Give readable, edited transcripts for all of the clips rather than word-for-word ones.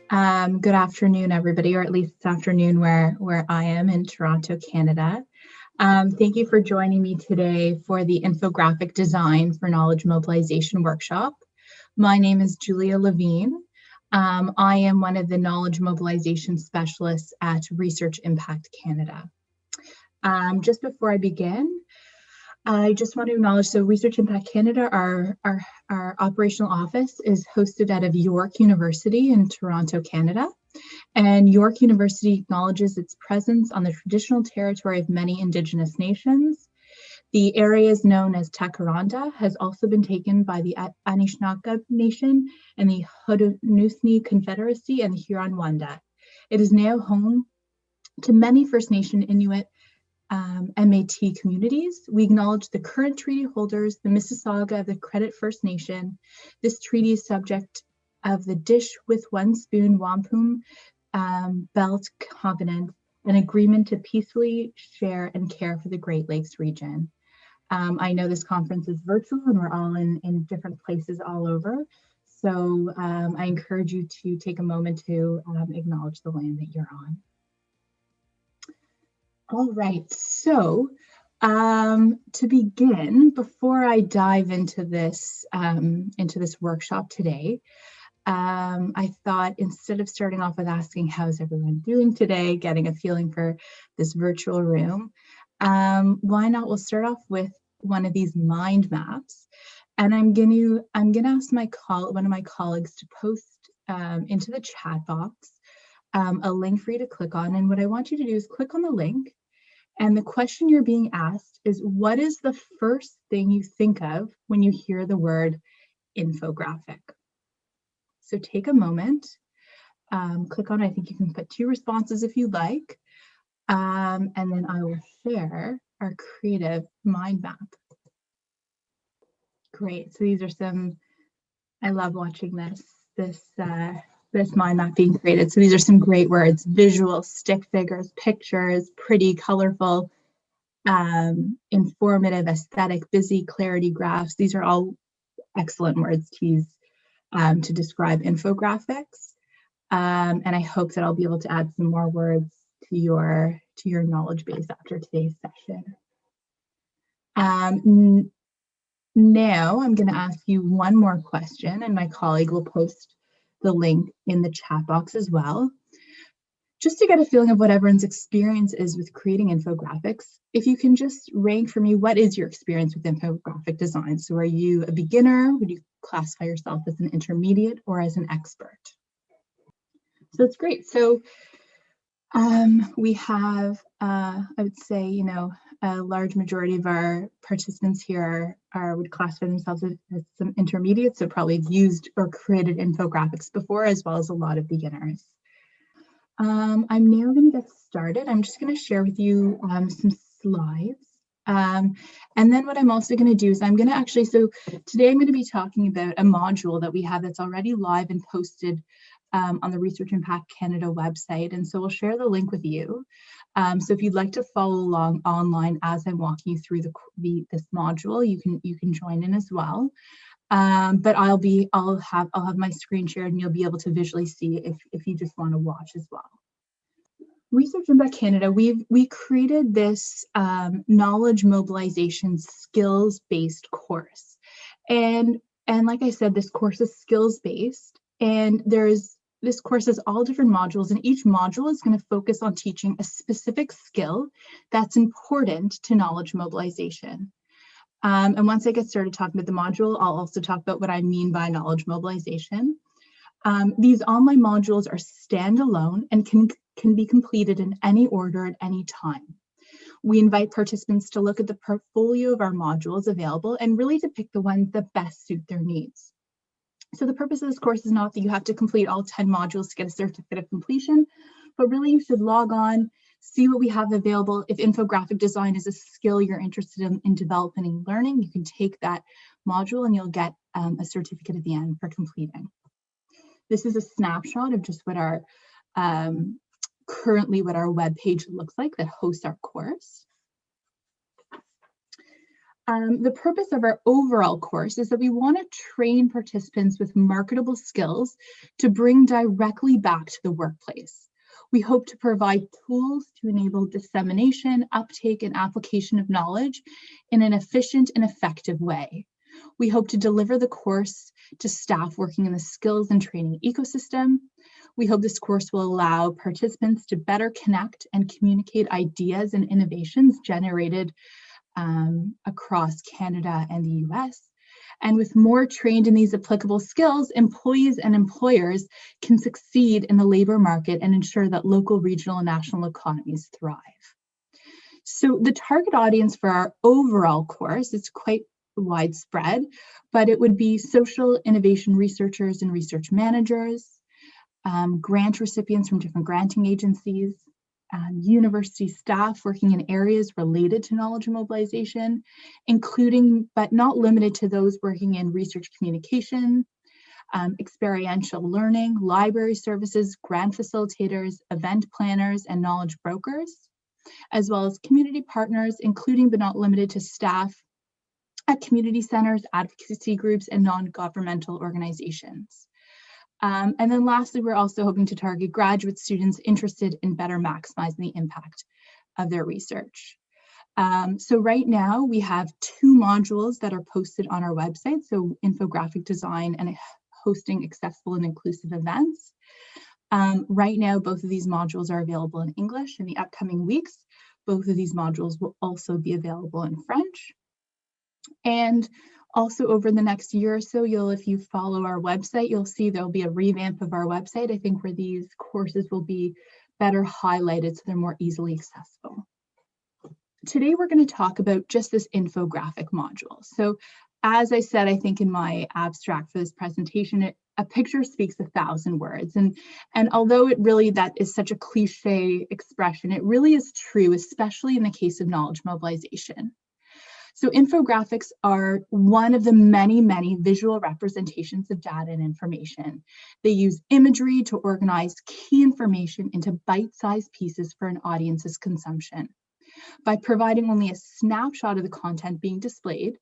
Good afternoon, everybody, or at least it's afternoon where I am in Toronto, Canada. Thank you for joining me today for the Infographic Design for Knowledge Mobilization workshop. My name is Julia Levin. I am one of the Knowledge Mobilization Specialists at Research Impact Canada. Just before I begin, I just want to acknowledge, so Research Impact Canada, our operational office is hosted out of York University in Toronto, Canada. And York University acknowledges its presence on the traditional territory of many Indigenous nations. The area is known as Takaranda, has also been taken by the Anishinaabe Nation and the Haudenosaunee Confederacy and the Huron-Wendat. It is now home to many First Nation Inuit MAT communities. We acknowledge the current treaty holders, the Mississauga of the Credit First Nation. This treaty is subject of the Dish with One Spoon Wampum Belt Covenant, an agreement to peacefully share and care for the Great Lakes region. I know this conference is virtual and we're all in different places all over. So I encourage you to take a moment to acknowledge the land that you're on. All right, so to begin, before I dive into this workshop today, I thought instead of starting off with asking how's everyone doing today, getting a feeling for this virtual room, why not? We'll start off with one of these mind maps, and I'm gonna ask one of my colleagues to post into the chat box a link for you to click on. And what I want you to do is click on the link. And the question you're being asked is, what is the first thing you think of when you hear the word infographic? So take a moment, click on, I think you can put 2 responses if you like, and then I will share our creative mind map. Great, so these are some, I love watching this mind map being created. So these are some great words: visual, stick figures, pictures, pretty, colorful, informative, aesthetic, busy, clarity, graphs. These are all excellent words to use to describe infographics. And I hope that I'll be able to add some more words to your knowledge base after today's session. Now I'm going to ask you one more question, and my colleague will post the link in the chat box as well, just to get a feeling of what everyone's experience is with creating infographics. If you can just rank for me, what is your experience with infographic design? So are you a beginner? Would you classify yourself as an intermediate or as an expert? So it's great. So we have, I would say, a large majority of our participants here would classify themselves as some intermediates, so probably have used or created infographics before, as well as a lot of beginners. I'm now going to get started. I'm just going to share with you some slides. And then what I'm also going to do is I'm going to actually, so today I'm going to be talking about a module that we have that's already live and posted on the Research Impact Canada website. And so we'll share the link with you. So if you'd like to follow along online as I'm walking you through this module, you can join in as well. But I'll have my screen shared, and you'll be able to visually see if you just want to watch as well. Research Impact Canada, we created this knowledge mobilization skills-based course, and like I said, this course is skills-based, and this course has all different modules, and each module is going to focus on teaching a specific skill that's important to knowledge mobilization. And once I get started talking about the module, I'll also talk about what I mean by knowledge mobilization. These online modules are standalone and can be completed in any order at any time. We invite participants to look at the portfolio of our modules available and really to pick the ones that best suit their needs. So the purpose of this course is not that you have to complete all 10 modules to get a certificate of completion, but really you should log on, see what we have available. If infographic design is a skill you're interested in developing and learning, you can take that module and you'll get a certificate at the end for completing. This is a snapshot of just what our currently what our web page looks like that hosts our course. The purpose of our overall course is that we want to train participants with marketable skills to bring directly back to the workplace. We hope to provide tools to enable dissemination, uptake, and application of knowledge in an efficient and effective way. We hope to deliver the course to staff working in the skills and training ecosystem. We hope this course will allow participants to better connect and communicate ideas and innovations generated across Canada and the US. And with more trained in these applicable skills, employees and employers can succeed in the labor market and ensure that local, regional, and national economies thrive. So the target audience for our overall course is quite widespread, but it would be social innovation researchers and research managers, grant recipients from different granting agencies, university staff working in areas related to knowledge and mobilization, including but not limited to those working in research communication, experiential learning, library services, grant facilitators, event planners, and knowledge brokers, as well as community partners, including but not limited to staff at community centers, advocacy groups, and non-governmental organizations. And then lastly, we're also hoping to target graduate students interested in better maximizing the impact of their research. So right now we have 2 modules that are posted on our website, so Infographic Design and hosting accessible and inclusive events. Right now, both of these modules are available in English. In the upcoming weeks, both of these modules will also be available in French. And also over the next year or so, if you follow our website, you'll see there'll be a revamp of our website, I think, where these courses will be better highlighted so they're more easily accessible. Today, we're going to talk about just this infographic module. So as I said, I think in my abstract for this presentation, a picture speaks 1,000 words. And although that is such a cliche expression, it really is true, especially in the case of knowledge mobilization. So infographics are one of the many, many visual representations of data and information. They use imagery to organize key information into bite-sized pieces for an audience's consumption. By providing only a snapshot of the content being displayed,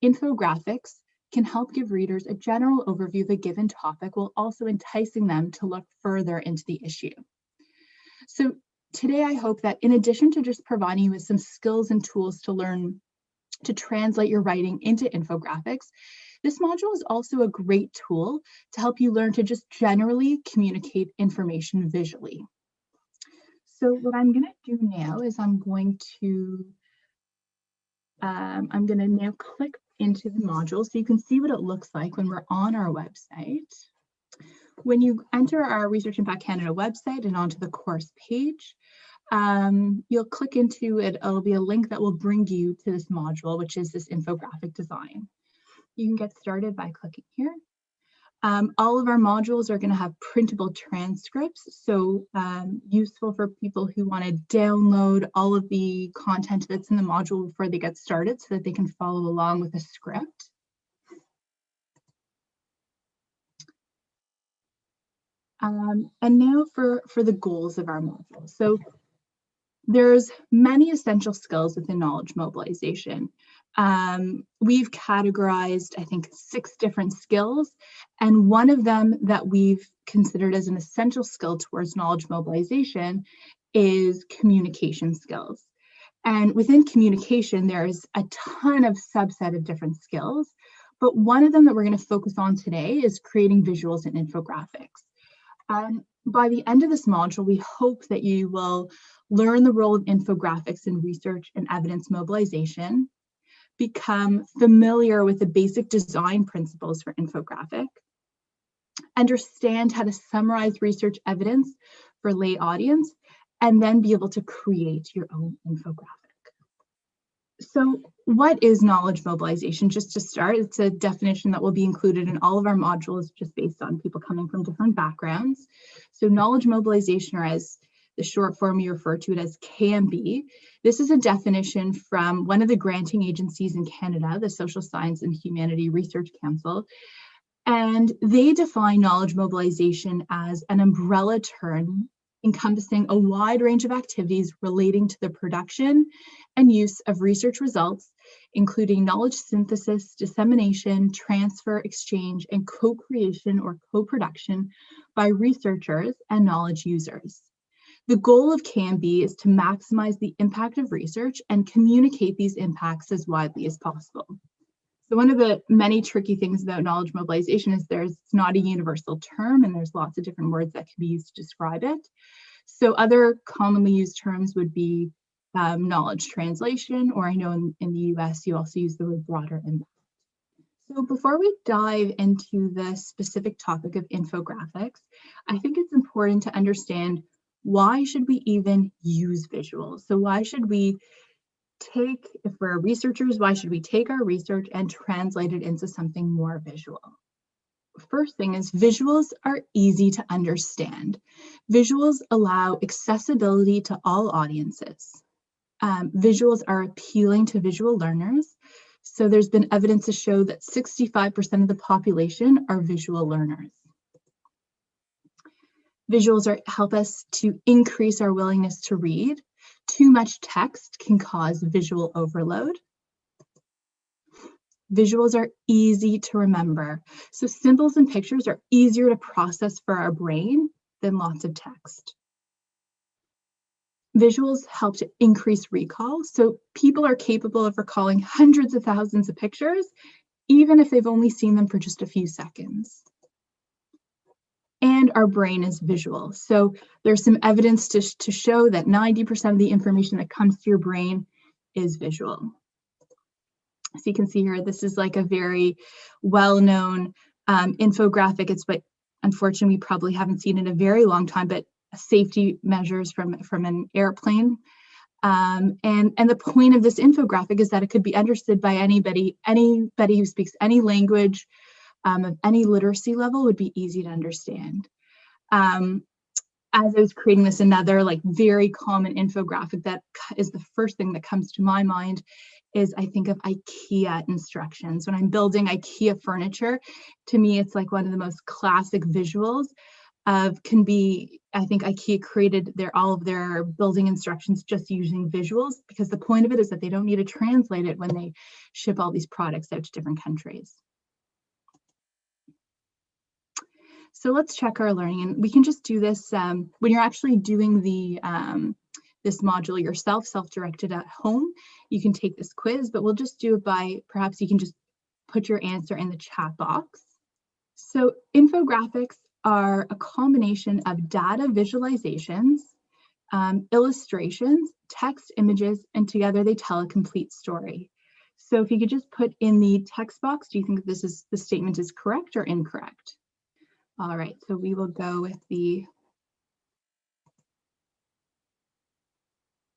infographics can help give readers a general overview of a given topic while also enticing them to look further into the issue. So today, I hope that in addition to just providing you with some skills and tools to learn to translate your writing into infographics, this module is also a great tool to help you learn to just generally communicate information visually. So what I'm going to do now is I'm going to now click into the module so you can see what it looks like when we're on our website. When you enter our Research Impact Canada website and onto the course page, you'll click into it. It'll be a link that will bring you to this module, which is this infographic design. You can get started by clicking here. All of our modules are going to have printable transcripts, so useful for people who want to download all of the content that's in the module before they get started so that they can follow along with the script. And now for the goals of our module. So there's many essential skills within knowledge mobilization. We've categorized, I think, 6 different skills, and one of them that we've considered as an essential skill towards knowledge mobilization is communication skills. And within communication, there's a ton of subset of different skills, but one of them that we're going to focus on today is creating visuals and infographics. By the end of this module, we hope that you will learn the role of infographics in research and evidence mobilization, become familiar with the basic design principles for infographic, understand how to summarize research evidence for lay audience, and then be able to create your own infographic. So what is knowledge mobilization? Just to start, it's a definition that will be included in all of our modules just based on people coming from different backgrounds. So knowledge mobilization, or as the short form we refer to it as KMB, this is a definition from one of the granting agencies in Canada, the Social Science and Humanity Research Council. And they define knowledge mobilization as an umbrella term encompassing a wide range of activities relating to the production and use of research results including knowledge synthesis, dissemination, transfer, exchange, and co-creation or co-production by researchers and knowledge users. The goal of KMB is to maximize the impact of research and communicate these impacts as widely as possible. So one of the many tricky things about knowledge mobilization is it's not a universal term, and there's lots of different words that can be used to describe it. So other commonly used terms would be knowledge translation, or I know in the US, you also use the word broader impact. So before we dive into the specific topic of infographics, I think it's important to understand, why should we even use visuals? So why should we if we're researchers, why should we take our research and translate it into something more visual? First thing is, visuals are easy to understand. Visuals allow accessibility to all audiences. Visuals are appealing to visual learners. So there's been evidence to show that 65% of the population are visual learners. Visuals help us to increase our willingness to read. Too much text can cause visual overload. Visuals are easy to remember. So symbols and pictures are easier to process for our brain than lots of text. Visuals help to increase recall. So people are capable of recalling hundreds of thousands of pictures, even if they've only seen them for just a few seconds. And our brain is visual. So there's some evidence to show that 90% of the information that comes to your brain is visual. So you can see here, this is like a very well-known infographic. It's what, unfortunately, we probably haven't seen in a very long time, but safety measures from an airplane. And the point of this infographic is that it could be understood by anybody who speaks any language, of any literacy level, would be easy to understand. As I was creating this, another very common infographic that is the first thing that comes to my mind is, I think of IKEA instructions. When I'm building IKEA furniture, to me, it's like one of the most classic visuals I think IKEA created all of their building instructions just using visuals, because the point of it is that they don't need to translate it when they ship all these products out to different countries. So let's check our learning, and we can just do this when you're actually doing this module yourself, self-directed at home. You can take this quiz, but we'll just do it by, perhaps you can just put your answer in the chat box. So infographics are a combination of data visualizations, illustrations, text, images, and together they tell a complete story. So if you could just put in the text box, do you think the statement is correct or incorrect? All right, so we will go with the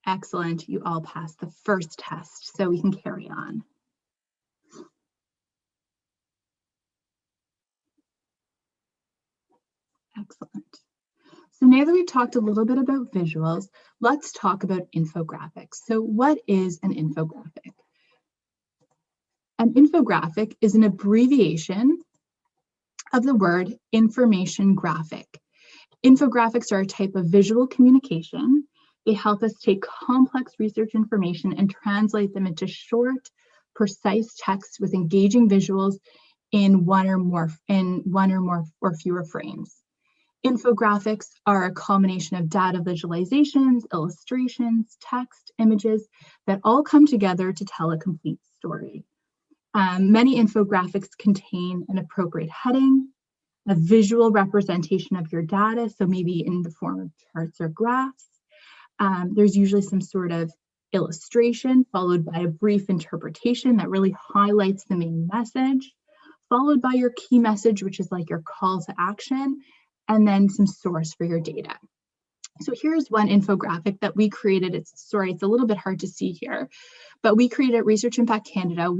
excellent. You all passed the first test, so we can carry on. Excellent. So now that we've talked a little bit about visuals, let's talk about infographics. So what is an infographic? An infographic is an abbreviation of the word information graphic. Infographics are a type of visual communication. They help us take complex research information and translate them into short, precise text with engaging visuals in one or fewer frames. Infographics are a combination of data visualizations, illustrations, text, images that all come together to tell a complete story. Many infographics contain an appropriate heading, a visual representation of your data, so maybe in the form of charts or graphs. There's usually some sort of illustration followed by a brief interpretation that really highlights the main message, followed by your key message, which is like your call to action, and then some source for your data. So here's one infographic that we created. It's a little bit hard to see here, but we created at Research Impact Canada.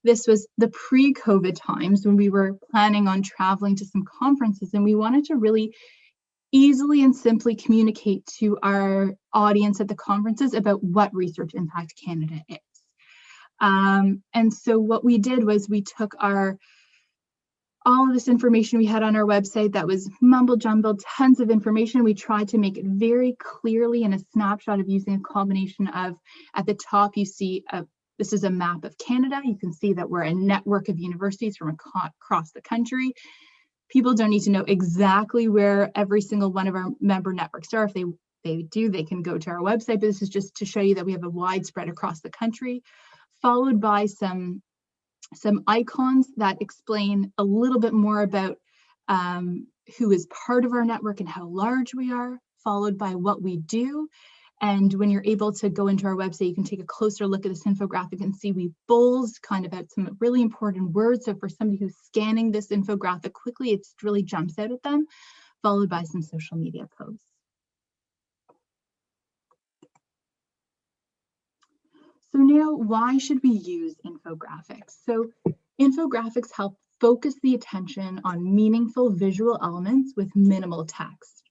This was the pre-COVID times when we were planning on traveling to some conferences, and we wanted to really easily and simply communicate to our audience at the conferences about what Research Impact Canada is. And so what we did was we took all of this information we had on our website that was mumble jumbled, tons of information. We tried to make it very clearly in a snapshot of using a combination of, at the top you see This is a map of Canada. You can see that we're a network of universities from across the country. People don't need to know exactly where every single one of our member networks are. If they do, they can go to our website, but this is just to show you that we have a widespread across the country, followed by some icons that explain a little bit more about who is part of our network and how large we are, followed by what we do. And when you're able to go into our website, you can take a closer look at this infographic and see we bold kind of out some really important words. So for somebody who's scanning this infographic quickly, it really jumps out at them, followed by some social media posts. So now, why should we use infographics? So infographics help focus the attention on meaningful visual elements with minimal text.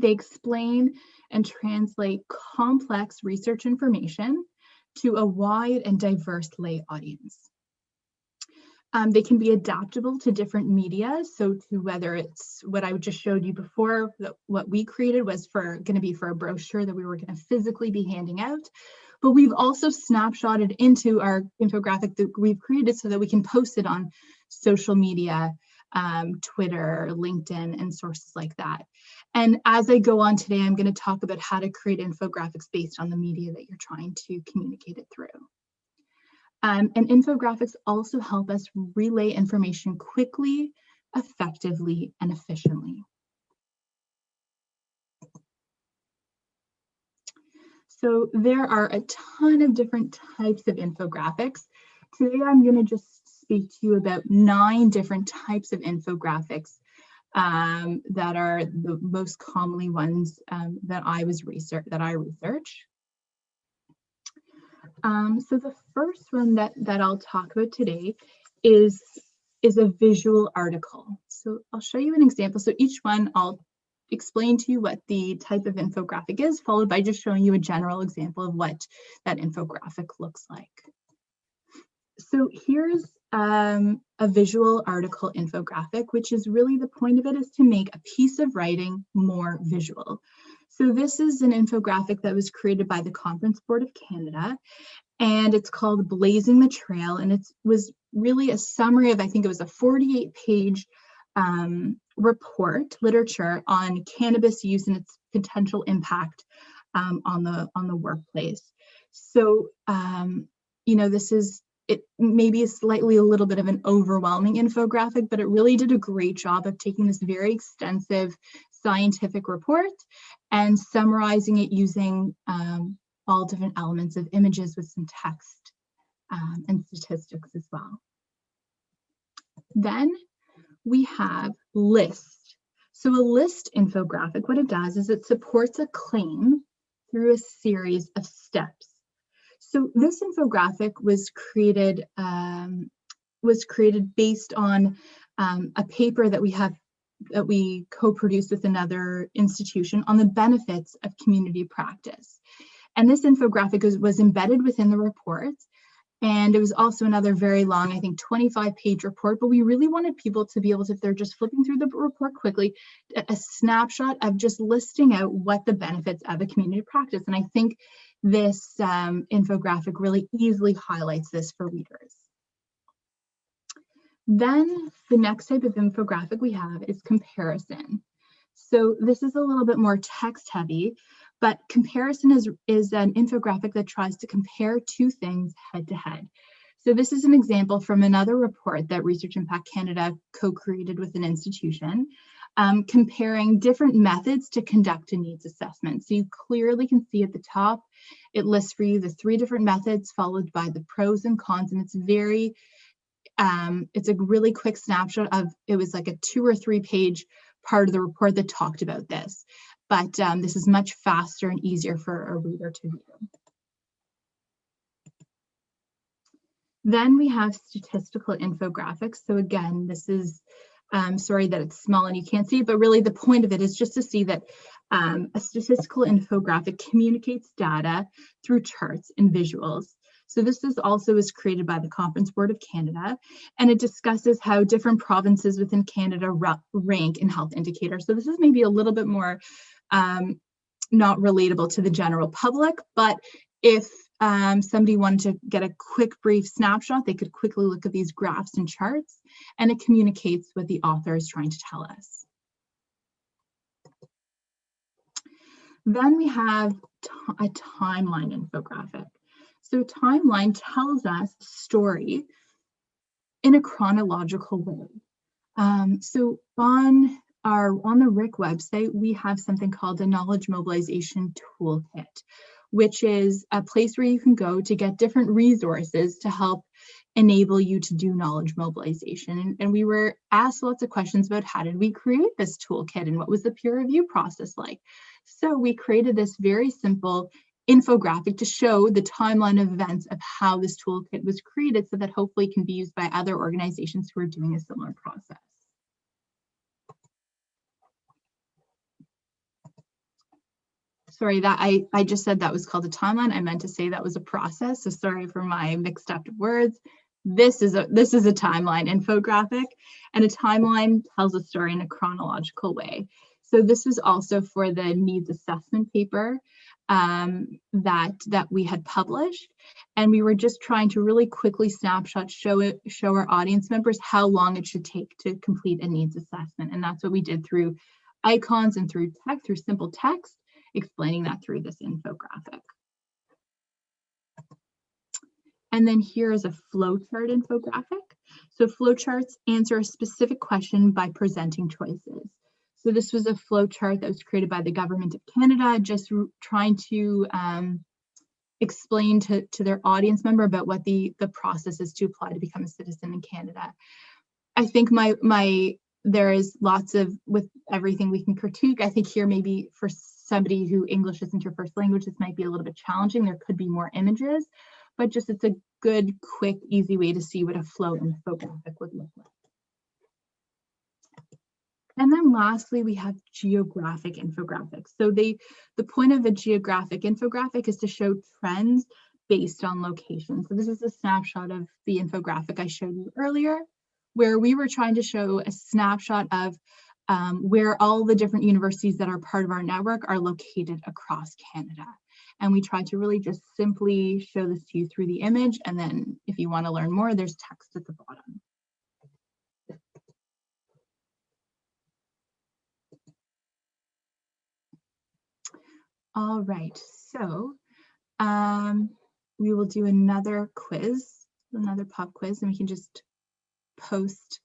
They explain and translate complex research information to a wide and diverse lay audience. They can be adaptable to different media. So to whether it's what I just showed you before, what we created was going to be for a brochure that we were going to physically be handing out. But we've also snapshotted into our infographic that we've created so that we can post it on social media, Twitter, LinkedIn, and sources like that. And as I go on today, I'm going to talk about how to create infographics based on the media that you're trying to communicate it through. And infographics also help us relay information quickly, effectively, and efficiently. So there are a ton of different types of infographics. Today, I'm going to just speak to you about 9 different types of infographics that are the most commonly ones that I researched. So the first one that I'll talk about today is a visual article. So I'll show you an example. So each one I'll explain to you what the type of infographic is, followed by just showing you a general example of what that infographic looks like. So here's a visual article infographic, which is really the point of it is to make a piece of writing more visual. So this is an infographic that was created by the Conference Board of Canada, and it's called Blazing the Trail, and it was really a summary of, I think it was a 48-page report, literature on cannabis use and its potential impact on the workplace. So, you know, it maybe is slightly a little bit of an overwhelming infographic, but it really did a great job of taking this very extensive scientific report and summarizing it using all different elements of images with some text and statistics as well. Then we have list. So a list infographic, what it does is it supports a claim through a series of steps. So this infographic was created based on a paper that we co-produced with another institution on the benefits of community practice. And this infographic was embedded within the report. And it was also another very long, I think, 25-page report, but we really wanted people to be able to, if they're just flipping through the report quickly, a snapshot of just listing out what the benefits of a community practice. And I think this infographic really easily highlights this for readers. Then the next type of infographic we have is comparison. So this is a little bit more text heavy, but comparison is an infographic that tries to compare two things head to head. So this is an example from another report that Research Impact Canada co-created with an institution, comparing different methods to conduct a needs assessment. So you clearly can see at the top, it lists for you the 3 different methods followed by the pros and cons, and it's a really quick snapshot of, it was like a 2 or 3 page part of the report that talked about this. But this is much faster and easier for a reader to view. Then we have statistical infographics. So again, this is, sorry that it's small and you can't see it, but really the point of it is just to see that a statistical infographic communicates data through charts and visuals. So this was created by the Conference Board of Canada, and it discusses how different provinces within Canada rank in health indicators. So this is maybe a little bit more not relatable to the general public, but if somebody wanted to get a quick, brief snapshot, they could quickly look at these graphs and charts, and it communicates what the author is trying to tell us. Then we have a timeline infographic. So timeline tells us the story in a chronological way. So on the RIC website, we have something called a knowledge mobilization toolkit, which is a place where you can go to get different resources to help enable you to do knowledge mobilization. And we were asked lots of questions about how did we create this toolkit and what was the peer review process like. So we created this very simple infographic to show the timeline of events of how this toolkit was created so that hopefully can be used by other organizations who are doing a similar process. Sorry, that I just said that was called a timeline. I meant to say that was a process. So sorry for my mixed up words. This is a timeline infographic, and a timeline tells a story in a chronological way. So this was also for the needs assessment paper that we had published, and we were just trying to really quickly snapshot show our audience members how long it should take to complete a needs assessment, and that's what we did through icons and through simple text, explaining that through this infographic. And then here is a flowchart infographic. So flowcharts answer a specific question by presenting choices. So this was a flowchart that was created by the Government of Canada, just trying to explain to their audience member about what the process is to apply to become a citizen in Canada. I think there is lots of, with everything we can critique, I think here maybe for somebody who English isn't your first language, this might be a little bit challenging. There could be more images, but just it's a good, quick, easy way to see what a flow infographic would look like. And then lastly, we have geographic infographics. So the point of a geographic infographic is to show trends based on location. So this is a snapshot of the infographic I showed you earlier, where we were trying to show a snapshot of where all the different universities that are part of our network are located across Canada. And we tried to really just simply show this to you through the image. And then if you want to learn more, there's text at the bottom. All right, so we will do another quiz, another pop quiz, and we can just post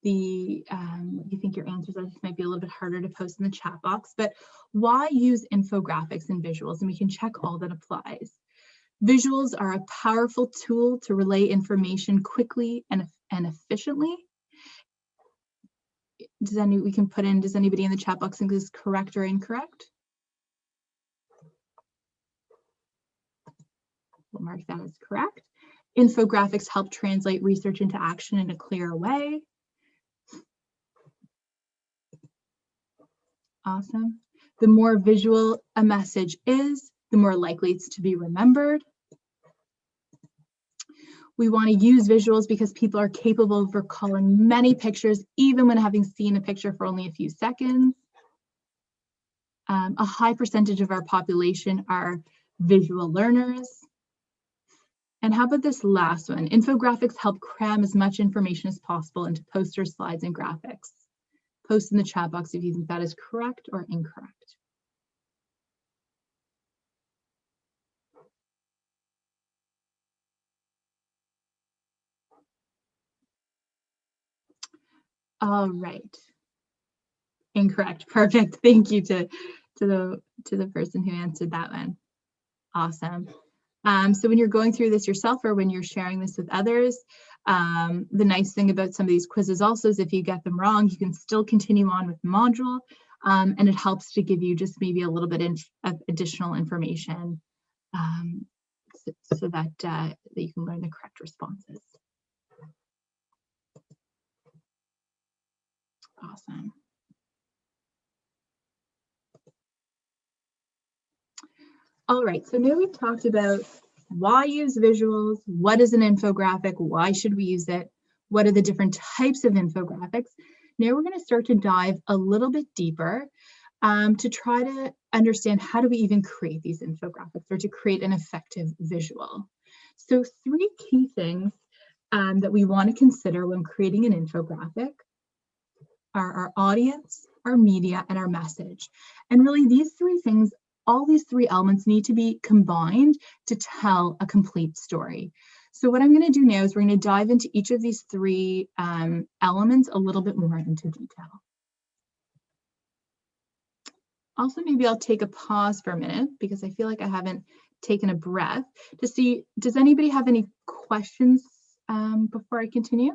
the what you think your answers are. This might be a little bit harder to post in the chat box, but why use infographics and visuals? And we can check all that applies. Visuals are a powerful tool to relay information quickly and efficiently. Does anybody in the chat box think this is correct or incorrect? We'll mark that as correct. Infographics help translate research into action in a clearer way. Awesome. The more visual a message is, the more likely it's to be remembered. We want to use visuals because people are capable of recalling many pictures, even when having seen a picture for only a few seconds. A high percentage of our population are visual learners. And how about this last one? Infographics help cram as much information as possible into posters, slides, and graphics. Post in the chat box if you think that is correct or incorrect. All right. Incorrect. Perfect. Thank you to the person who answered that one. Awesome. So when you're going through this yourself or when you're sharing this with others, the nice thing about some of these quizzes also is if you get them wrong, you can still continue on with the module, and it helps to give you just maybe a little bit of additional information so that you can learn the correct responses. Awesome. All right, so now we've talked about why use visuals, what is an infographic, why should we use it, what are the different types of infographics. Now we're going to start to dive a little bit deeper to try to understand how do we even create these infographics or to create an effective visual. So 3 key things that we want to consider when creating an infographic are our audience, our media, and our message. And really these 3 things, all these 3 elements need to be combined to tell a complete story. So what I'm going to do now is we're going to dive into each of these 3 elements a little bit more into detail. Also, maybe I'll take a pause for a minute because I feel like I haven't taken a breath to see, does anybody have any questions before I continue?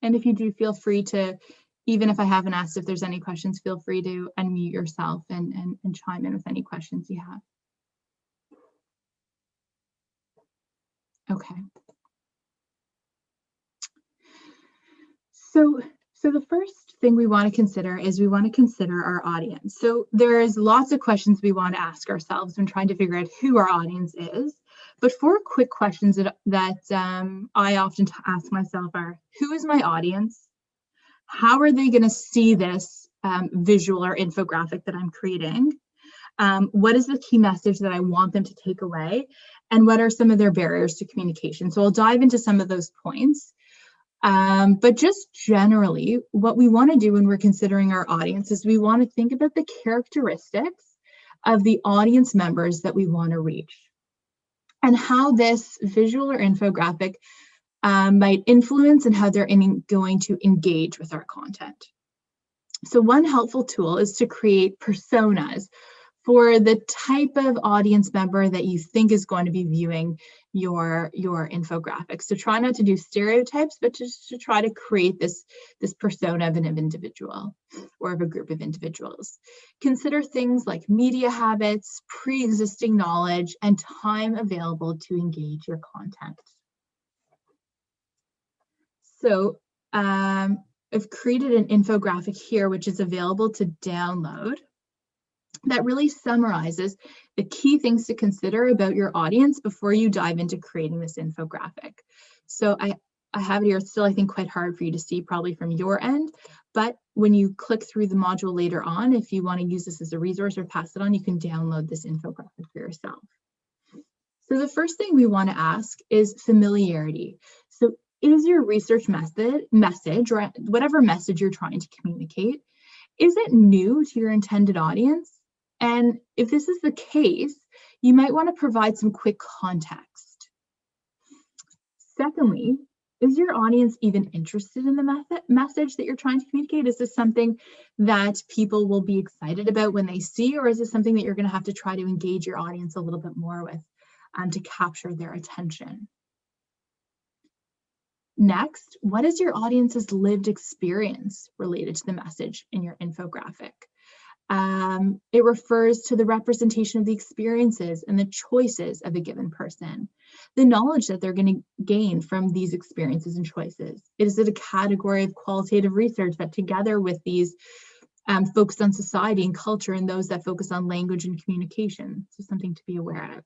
And if you do, feel free to, even if I haven't asked if there's any questions, feel free to unmute yourself and chime in with any questions you have. Okay. So the first thing we want to consider is we want to consider our audience. So there's lots of questions we want to ask ourselves when trying to figure out who our audience is. But 4 quick questions that I often ask myself are, who is my audience? How are they going to see this visual or infographic that I'm creating? What is the key message that I want them to take away? And what are some of their barriers to communication? So I'll dive into some of those points. But just generally, what we want to do when we're considering our audience is we want to think about the characteristics of the audience members that we want to reach and how this visual or infographic might influence and how they're going to engage with our content. So one helpful tool is to create personas for the type of audience member that you think is going to be viewing your infographics. So try not to do stereotypes, but just to try to create this persona of an individual or of a group of individuals. Consider things like media habits, pre-existing knowledge, and time available to engage your content. So I've created an infographic here, which is available to download, that really summarizes the key things to consider about your audience before you dive into creating this infographic. So I have it here. It's still, I think, quite hard for you to see probably from your end, but when you click through the module later on, if you want to use this as a resource or pass it on, you can download this infographic for yourself. So the first thing we want to ask is familiarity. So is your research message or whatever message you're trying to communicate, is it new to your intended audience? And if this is the case, you might want to provide some quick context. Secondly, is your audience even interested in the message that you're trying to communicate? Is this something that people will be excited about when they see, or is this something that you're going to have to try to engage your audience a little bit more with to capture their attention? Next, what is your audience's lived experience related to the message in your infographic? It refers to the representation of the experiences and the choices of a given person, the knowledge that they're going to gain from these experiences and choices. Is it a category of qualitative research that, together with these focused on society and culture, and those that focus on language and communication? So something to be aware of.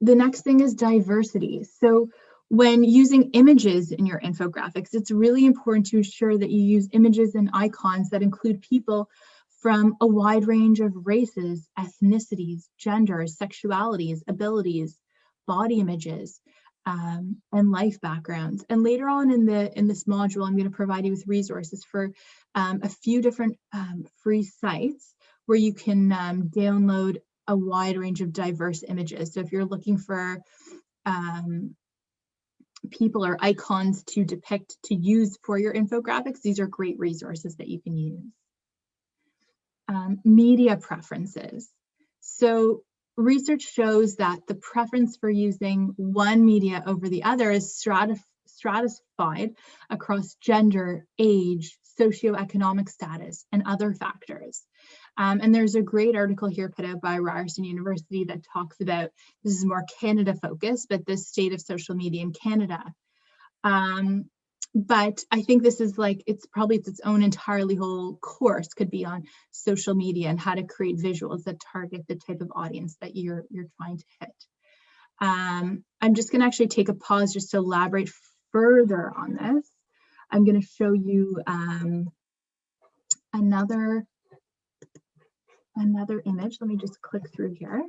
The next thing is diversity. So when using images in your infographics, it's really important to ensure that you use images and icons that include people from a wide range of races, ethnicities, genders, sexualities, abilities, body images, and life backgrounds. And later on in this module, I'm going to provide you with resources for a few different free sites where you can download a wide range of diverse images. So if you're looking for people or icons to depict, to use for your infographics, these are great resources that you can use. Media preferences. So research shows that the preference for using one media over the other is stratified across gender, age, socioeconomic status, and other factors. And there's a great article here put out by Ryerson University that talks about, this is more Canada focused, but the state of social media in Canada. But I think this is like, it's its own entirely whole course could be on social media and how to create visuals that target the type of audience that you're trying to hit. I'm just going to actually take a pause just to elaborate further on this. I'm going to show you another image. Let me just click through here.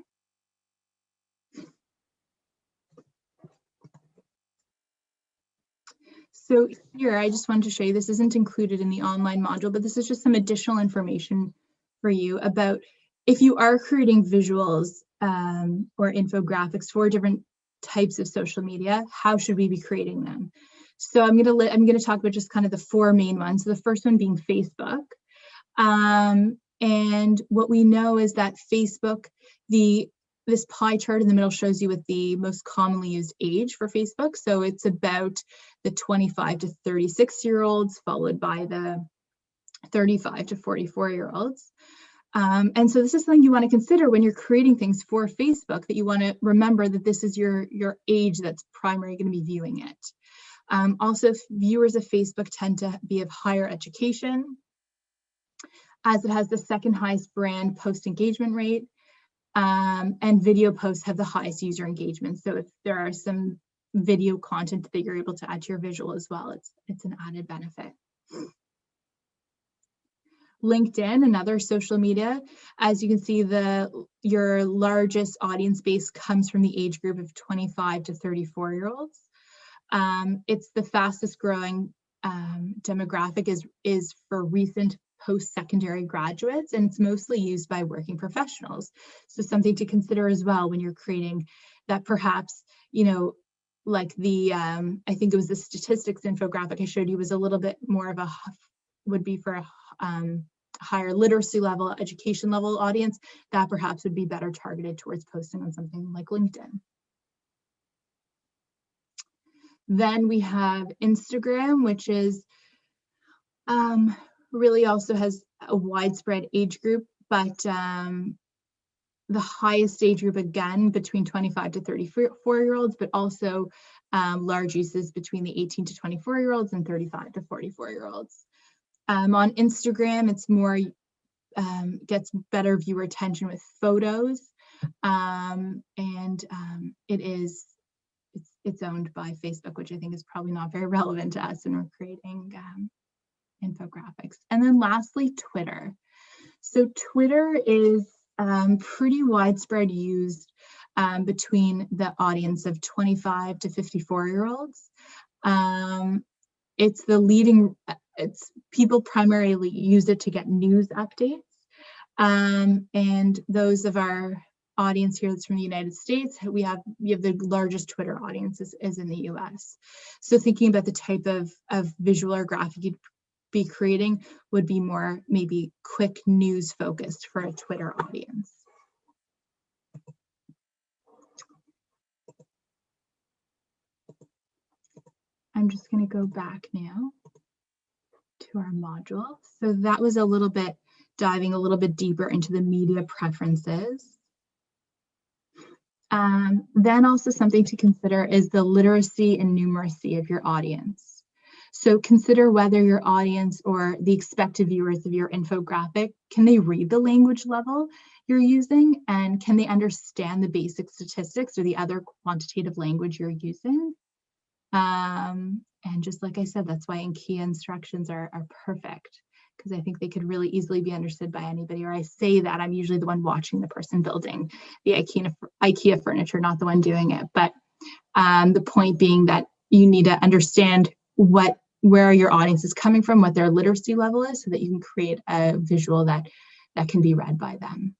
So here, I just wanted to show you, this isn't included in the online module, but this is just some additional information for you about if you are creating visuals or infographics for different types of social media, how should we be creating them? So I'm going to talk about just kind of the four main ones. So the first one being Facebook. And what we know is that Facebook, this pie chart in the middle shows you what the most commonly used age for Facebook. So it's about the 25 to 36-year-olds, followed by the 35 to 44-year-olds. And so this is something you want to consider when you're creating things for Facebook, that you want to remember that this is your age that's primarily going to be viewing it. Also, viewers of Facebook tend to be of higher education, as it has the second highest brand post engagement rate, and video posts have the highest user engagement. So if there are some video content that you're able to add to your visual as well, it's an added benefit. LinkedIn, another social media, as you can see, your largest audience base comes from the age group of 25 to 34-year-olds. It's the fastest growing demographic is for recent post-secondary graduates, and it's mostly used by working professionals. So something to consider as well when you're creating that, perhaps, you know, like the, I think it was the statistics infographic I showed you was a little bit more of would be for a higher literacy level, education level audience, that perhaps would be better targeted towards posting on something like LinkedIn. Then we have Instagram, which is really also has a widespread age group, but the highest age group, again, between 25 to 34-year-olds, but also large uses between the 18 to 24-year-olds and 35 to 44-year-olds. On Instagram, it's more, gets better viewer attention with photos, and it's owned by Facebook, which I think is probably not very relevant to us when we're creating infographics. And then lastly, Twitter. So Twitter is pretty widespread used between the audience of 25 to 54-year-olds. It's the leading, people primarily use it to get news updates. And those of our audience here that's from the United States, we have the largest Twitter audience is in the US. So thinking about the type of visual or graphic you'd be creating would be more maybe quick news focused for a Twitter audience. I'm just going to go back now to our module. So that was a little bit diving a little bit deeper into the media preferences. Then also something to consider is the literacy and numeracy of your audience. So consider whether your audience or the expected viewers of your infographic, can they read the language level you're using, and can they understand the basic statistics or the other quantitative language you're using? And just like I said, that's why IKEA instructions are perfect, because I think they could really easily be understood by anybody. Or I say that I'm usually the one watching the person building the IKEA furniture, not the one doing it. But the point being that you need to understand where your audience is coming from, what their literacy level is, so that you can create a visual that can be read by them.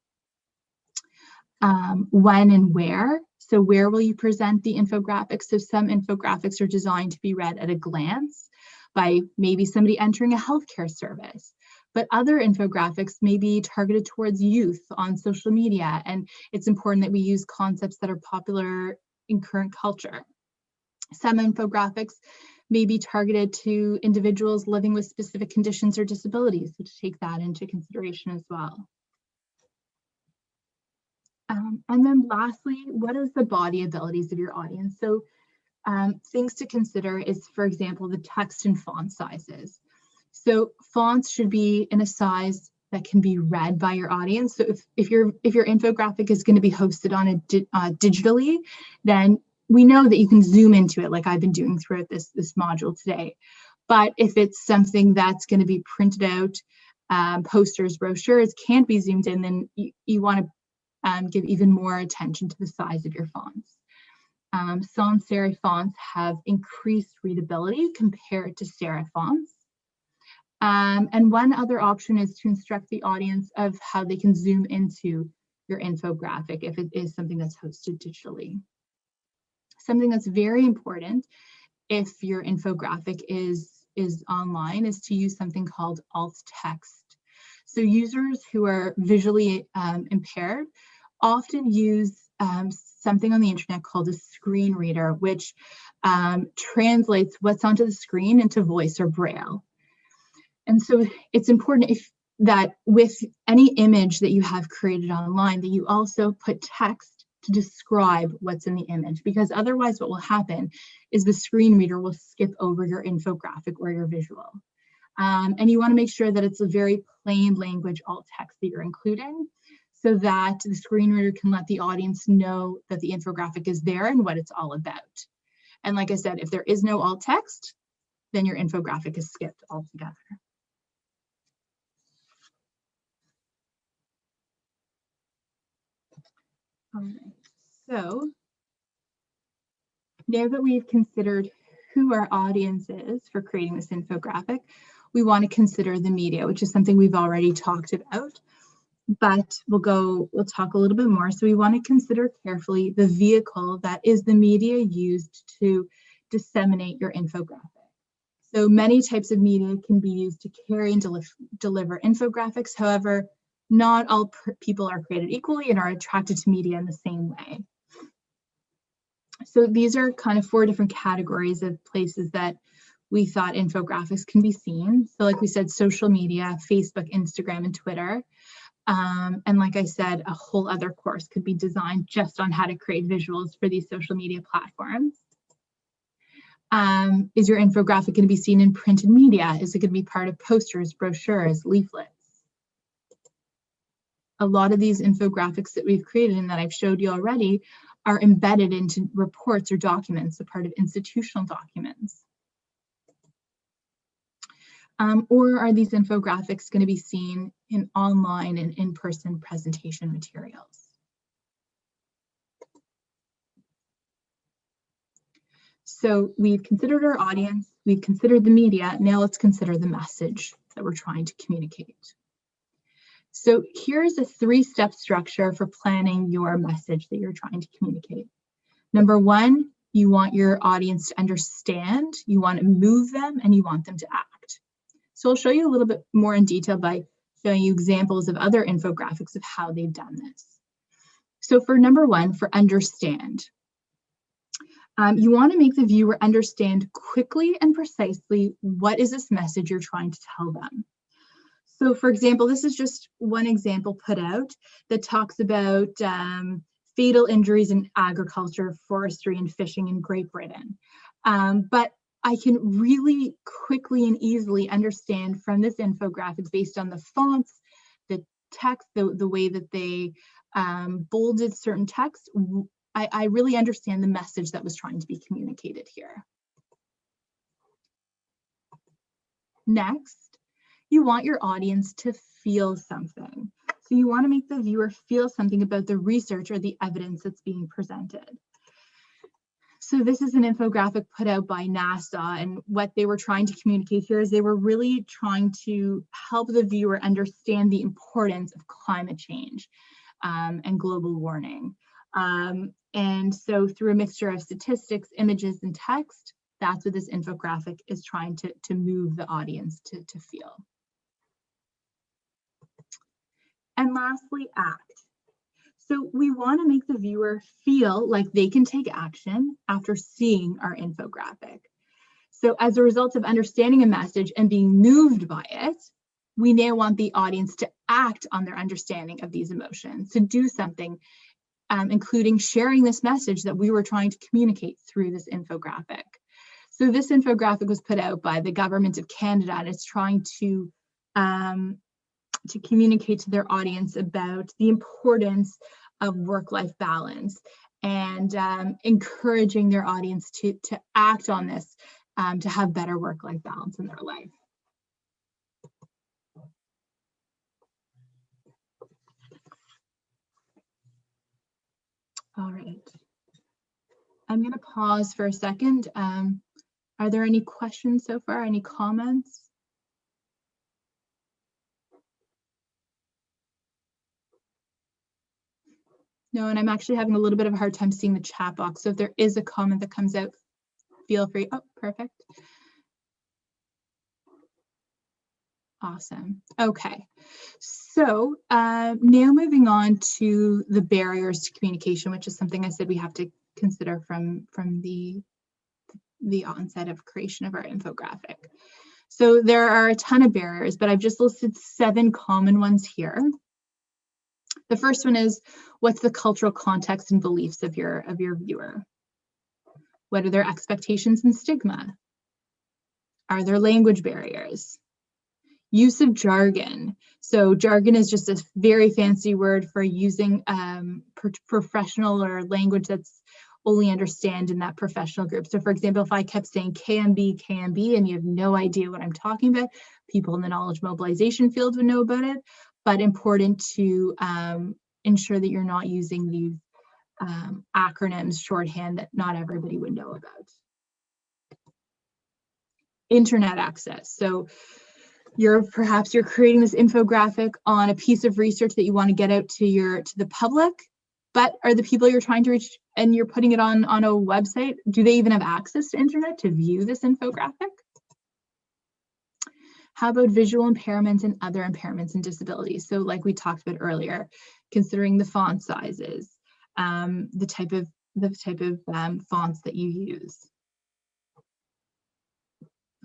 When and where. So where will you present the infographics? So some infographics are designed to be read at a glance by maybe somebody entering a healthcare service, but other infographics may be targeted towards youth on social media, and it's important that we use concepts that are popular in current culture. Some infographics may be targeted to individuals living with specific conditions or disabilities, so to take that into consideration as well. And then lastly, what is the body abilities of your audience? So things to consider is, for example, the text and font sizes. So fonts should be in a size that can be read by your audience. So if your infographic is going to be hosted on digitally, then we know that you can zoom into it like I've been doing throughout this module today. But if it's something that's going to be printed out, posters, brochures, can't be zoomed in, then you want to give even more attention to the size of your fonts. Sans serif fonts have increased readability compared to serif fonts. And one other option is to instruct the audience of how they can zoom into your infographic if it is something that's hosted digitally. Something that's very important if your infographic is online is to use something called alt text. So users who are visually impaired often use something on the internet called a screen reader, which translates what's onto the screen into voice or braille. And so it's important that with any image that you have created online, that you also put text to describe what's in the image, because otherwise what will happen is the screen reader will skip over your infographic or your visual. And you want to make sure that it's a very plain language alt text that you're including, so that the screen reader can let the audience know that the infographic is there and what it's all about. And like I said, if there is no alt text, then your infographic is skipped altogether. All right, so now that we've considered who our audience is for creating this infographic, we want to consider the media, which is something we've already talked about, but we'll talk a little bit more. So we want to consider carefully the vehicle that is the media used to disseminate your infographic. So many types of media can be used to carry and deliver infographics. However, not all people are created equally and are attracted to media in the same way. So these are kind of 4 different categories of places that we thought infographics can be seen. So like we said, social media, Facebook, Instagram, and Twitter. And like I said, a whole other course could be designed just on how to create visuals for these social media platforms. Is your infographic going to be seen in printed media? Is it going to be part of posters, brochures, leaflets? A lot of these infographics that we've created and that I've showed you already are embedded into reports or documents, a part of institutional documents. Or are these infographics going to be seen in online and in-person presentation materials? So we've considered our audience, we've considered the media, now let's consider the message that we're trying to communicate. So here's a 3-step structure for planning your message that you're trying to communicate. Number 1, you want your audience to understand, you want to move them, and you want them to act. So I'll show you a little bit more in detail by showing you examples of other infographics of how they've done this. So for number 1, for understand, you want to make the viewer understand quickly and precisely what is this message you're trying to tell them. So for example, this is just one example put out that talks about fatal injuries in agriculture, forestry, and fishing in Great Britain. But I can really quickly and easily understand from this infographic, based on the fonts, the text, the way that they bolded certain text, I really understand the message that was trying to be communicated here. Next, you want your audience to feel something. So you want to make the viewer feel something about the research or the evidence that's being presented. So this is an infographic put out by NASA, and what they were trying to communicate here is they were really trying to help the viewer understand the importance of climate change and global warming. And so through a mixture of statistics, images, and text, that's what this infographic is trying to move the audience to feel. And lastly, act. So we want to make the viewer feel like they can take action after seeing our infographic. So as a result of understanding a message and being moved by it, we now want the audience to act on their understanding of these emotions, to do something, including sharing this message that we were trying to communicate through this infographic. So this infographic was put out by the Government of Canada, and it's trying to communicate to their audience about the importance of work-life balance and encouraging their audience to act on this to have better work-life balance in their life. All right. I'm going to pause for a second. Are there any questions so far? Any comments? No, and I'm actually having a little bit of a hard time seeing the chat box. So if there is a comment that comes out, feel free. Oh, perfect. Awesome. Okay. So now moving on to the barriers to communication, which is something I said we have to consider from the onset of creation of our infographic. So there are a ton of barriers, but I've just listed 7 common ones here. The first one is, what's the cultural context and beliefs of your viewer? What are their expectations and stigma? Are there language barriers? Use of jargon. So jargon is just a very fancy word for using professional or language that's only understand in that professional group. So for example, if I kept saying can be, and you have no idea what I'm talking about, people in the knowledge mobilization field would know about it, but important to ensure that you're not using these acronyms, shorthand that not everybody would know about. Internet access. So perhaps you're creating this infographic on a piece of research that you want to get out to the public, but are the people you're trying to reach and you're putting it on a website, do they even have access to internet to view this infographic? How about visual impairments and other impairments and disabilities? So like we talked about earlier, considering the font sizes, the type of fonts that you use.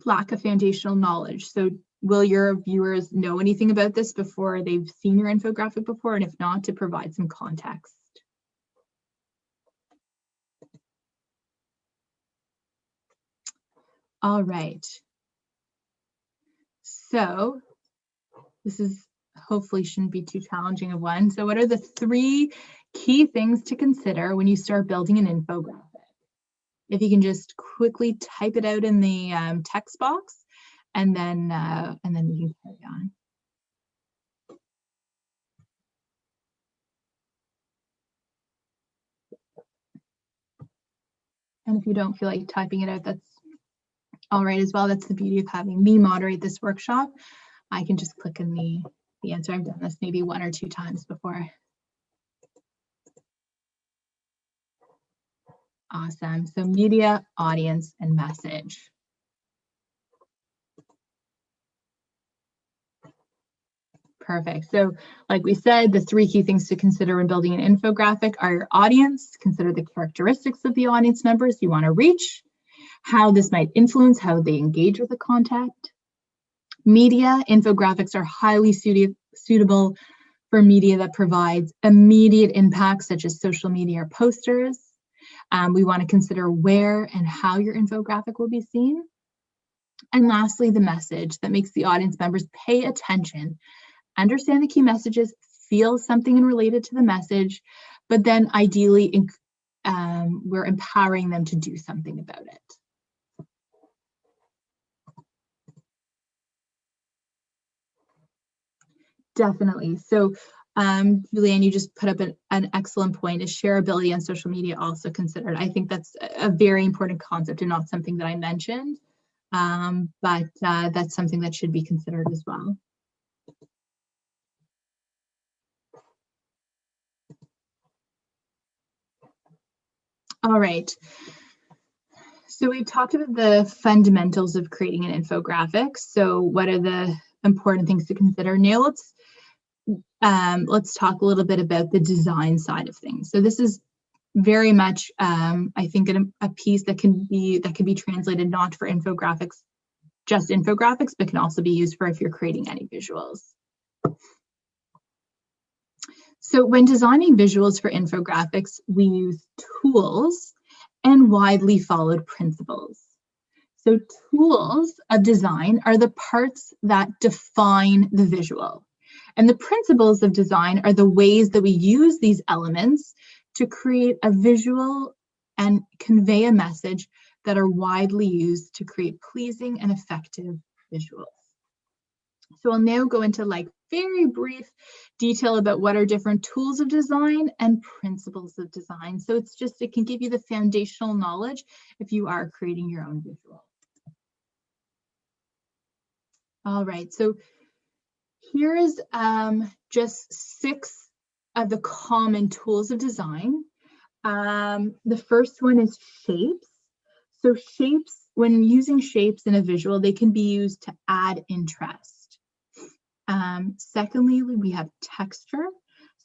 Lack of foundational knowledge. So will your viewers know anything about this before they've seen your infographic before? And if not, to provide some context. All right. So this is hopefully shouldn't be too challenging of one. So what are the 3 key things to consider when you start building an infographic? If you can just quickly type it out in the text box, and then we can carry on. And if you don't feel like typing it out, that's all right as well. That's the beauty of having me moderate this workshop. I can just click in the answer. I've done this maybe 1 or 2 times before. Awesome. So media, audience, and message. Perfect. So like we said, the 3 key things to consider when building an infographic are your audience. Consider the characteristics of the audience members you want to reach, how this might influence how they engage with the content. Media, infographics are highly suitable for media that provides immediate impact, such as social media or posters. We want to consider where and how your infographic will be seen. And lastly, the message that makes the audience members pay attention, understand the key messages, feel something related to the message, but then ideally we're empowering them to do something about it. Definitely. So Julianne, you just put up an excellent point. Is shareability on social media also considered? I think that's a very important concept and not something that I mentioned, but that's something that should be considered as well. All right. So we talked about the fundamentals of creating an infographic. So what are the important things to consider? Now let's talk a little bit about the design side of things. So this is very much, I think, a piece that can be translated not for infographics, just infographics, but can also be used for if you're creating any visuals. So when designing visuals for infographics, we use tools and widely followed principles. So tools of design are the parts that define the visual. And the principles of design are the ways that we use these elements to create a visual and convey a message that are widely used to create pleasing and effective visuals. So I'll now go into like very brief detail about what are different tools of design and principles of design. So it's just, it can give you the foundational knowledge if you are creating your own visual. All right, so here is just 6 of the common tools of design. The first one is shapes. So shapes, when using shapes in a visual, they can be used to add interest. Secondly, we have texture.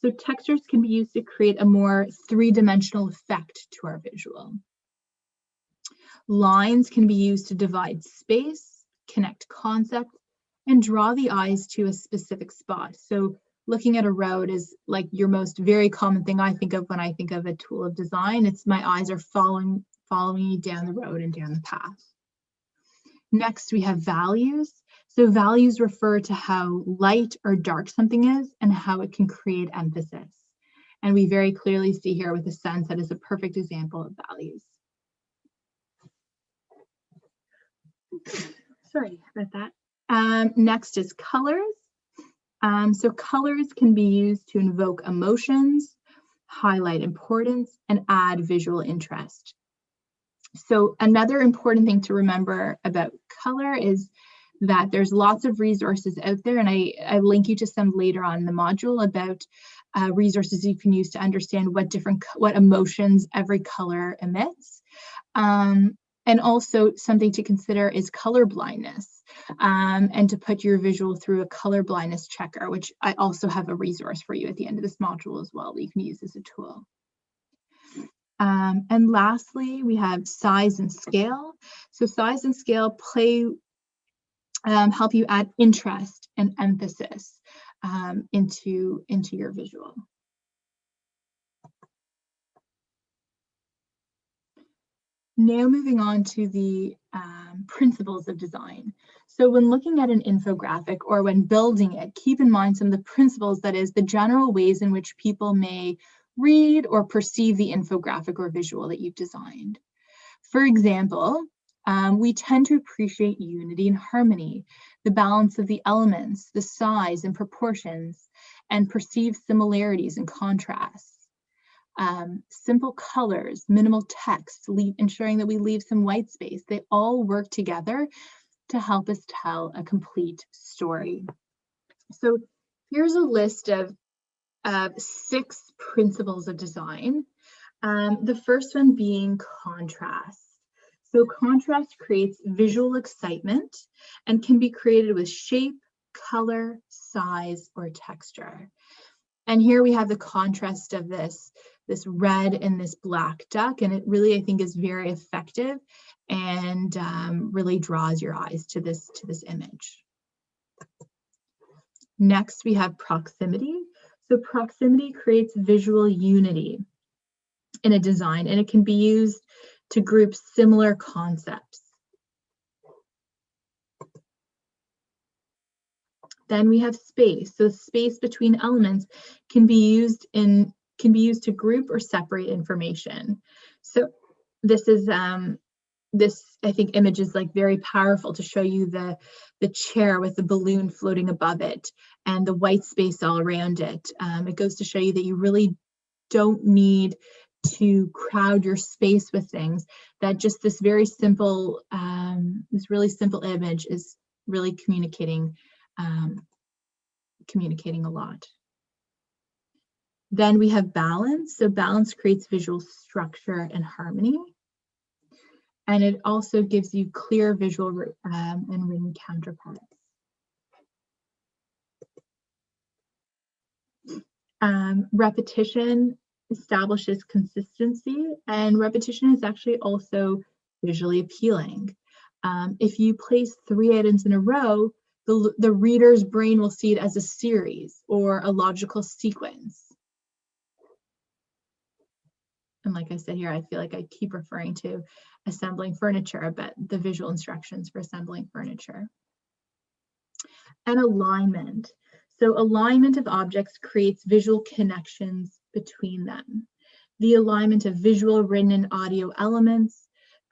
So textures can be used to create a more 3-dimensional effect to our visual. Lines can be used to divide space, connect concepts, and draw the eyes to a specific spot. So looking at a road is like your most very common thing I think of when I think of a tool of design. It's my eyes are following you down the road and down the path. Next, we have values. So values refer to how light or dark something is and how it can create emphasis. And we very clearly see here with the sunset is a perfect example of values. Sorry about that. Next is colors. So colors can be used to invoke emotions, highlight importance, and add visual interest. So another important thing to remember about color is that there's lots of resources out there, and I link you to some later on in the module about resources you can use to understand what emotions every color emits. And also something to consider is color blindness, and to put your visual through a color blindness checker, which I also have a resource for you at the end of this module as well that you can use as a tool. And lastly, we have size and scale. So size and scale help you add interest and emphasis into your visual. Now moving on to the principles of design. So when looking at an infographic or when building it, keep in mind some of the principles, that is the general ways in which people may read or perceive the infographic or visual that you've designed. For example, we tend to appreciate unity and harmony, the balance of the elements, the size and proportions, and perceive similarities and contrasts. Simple colors, minimal text, ensuring that we leave some white space. They all work together to help us tell a complete story. So here's a list of 6 principles of design. The first one being contrast. So contrast creates visual excitement and can be created with shape, color, size, or texture. And here we have the contrast of this red and this black duck, and it really, I think, is very effective and really draws your eyes to this image. Next, we have proximity. So proximity creates visual unity in a design, and it can be used to group similar concepts. Then we have space. So space between elements can be used to group or separate information. So this is this, I think, image is like very powerful to show you the chair with the balloon floating above it and the white space all around it. It goes to show you that you really don't need to crowd your space with things, that just this very simple, this really simple image is really communicating a lot. Then we have balance. So balance creates visual structure and harmony. And it also gives you clear visual and written counterparts. Repetition establishes consistency, and repetition is actually also visually appealing. If you place 3 items in a row, the reader's brain will see it as a series or a logical sequence. And like I said here, I feel like I keep referring to assembling furniture, but the visual instructions for assembling furniture. And alignment. So alignment of objects creates visual connections between them. The alignment of visual, written, and audio elements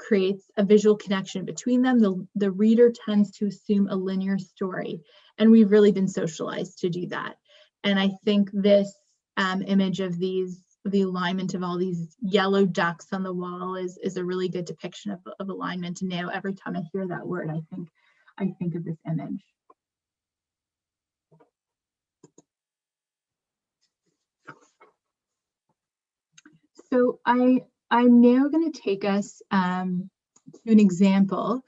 creates a visual connection between them. The reader tends to assume a linear story, and we've really been socialized to do that. And I think this image of the alignment of all these yellow ducks on the wall is a really good depiction of alignment. And now every time I hear that word, I think of this image. So I'm now going to take us to an example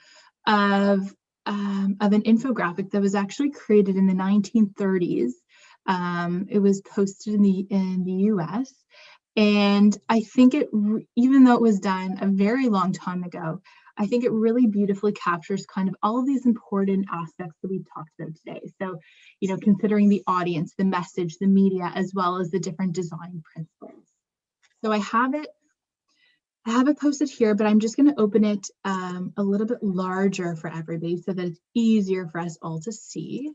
of an infographic that was actually created in the 1930s. It was posted in the US, and I think even though it was done a very long time ago, I think it really beautifully captures kind of all of these important aspects that we've talked about today. So, considering the audience, the message, the media, as well as the different design principles. So I have it posted here, but I'm just going to open it a little bit larger for everybody so that it's easier for us all to see.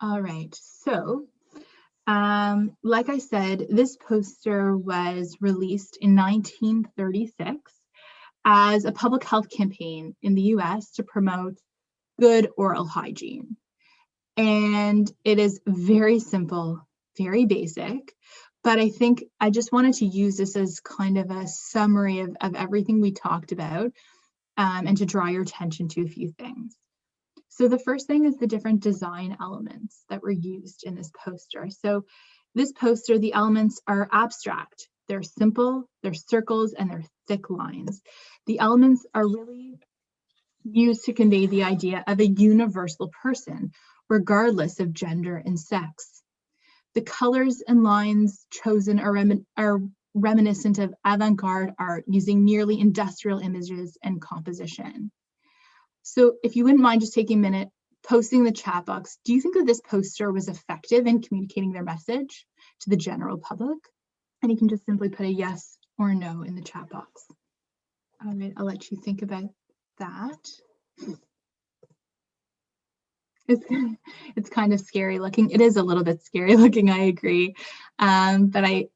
All right, so like I said, this poster was released in 1936 as a public health campaign in the US to promote good oral hygiene. And it is very simple, very basic, but I think I just wanted to use this as kind of a summary of everything we talked about, and to draw your attention to a few things. So the first thing is the different design elements that were used in this poster. So this poster, the elements are abstract. They're simple, they're circles, and they're thick lines. The elements are really used to convey the idea of a universal person, regardless of gender and sex. The colors and lines chosen are reminiscent of avant-garde art using nearly industrial images and composition. So if you wouldn't mind just taking a minute, posting in the chat box, do you think that this poster was effective in communicating their message to the general public? And you can just simply put a yes or no in the chat box. All right, I'll let you think about that. It's kind of scary looking. It is a little bit scary looking, I agree. But I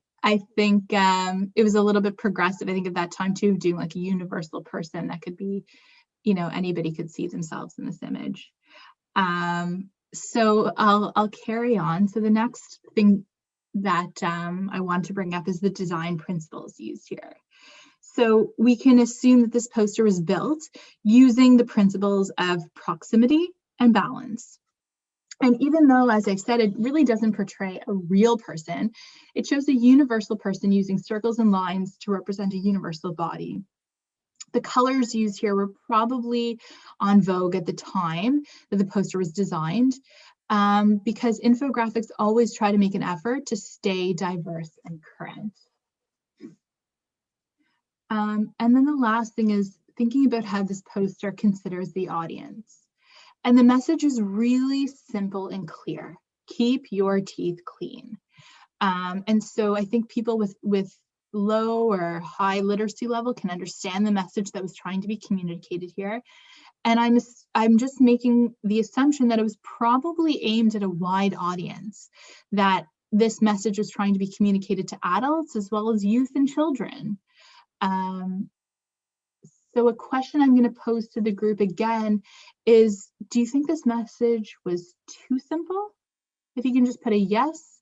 think it was a little bit progressive, I think, at that time too, doing like a universal person that could be, anybody could see themselves in this image. So I'll carry on. So the next thing that I want to bring up is the design principles used here. So we can assume that this poster was built using the principles of proximity and balance. And even though, as I've said, it really doesn't portray a real person, it shows a universal person using circles and lines to represent a universal body. The colors used here were probably on vogue at the time that the poster was designed, because infographics always try to make an effort to stay diverse and current. And then the last thing is thinking about how this poster considers the audience. And the message is really simple and clear. Keep your teeth clean. And so I think people with low or high literacy level can understand the message that was trying to be communicated here. And I'm just making the assumption that it was probably aimed at a wide audience, that this message was trying to be communicated to adults as well as youth and children. So a question I'm going to pose to the group again is, do you think this message was too simple? If you can just put a yes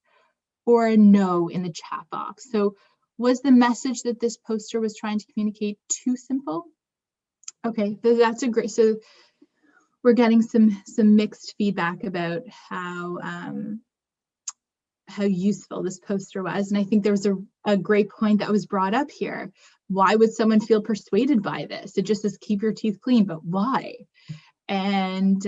or a no in the chat box. So was the message that this poster was trying to communicate too simple? Okay, so that's a great, so we're getting some mixed feedback about how useful this poster was. And I think there was a great point that was brought up here. Why would someone feel persuaded by this? It just says keep your teeth clean, but why? And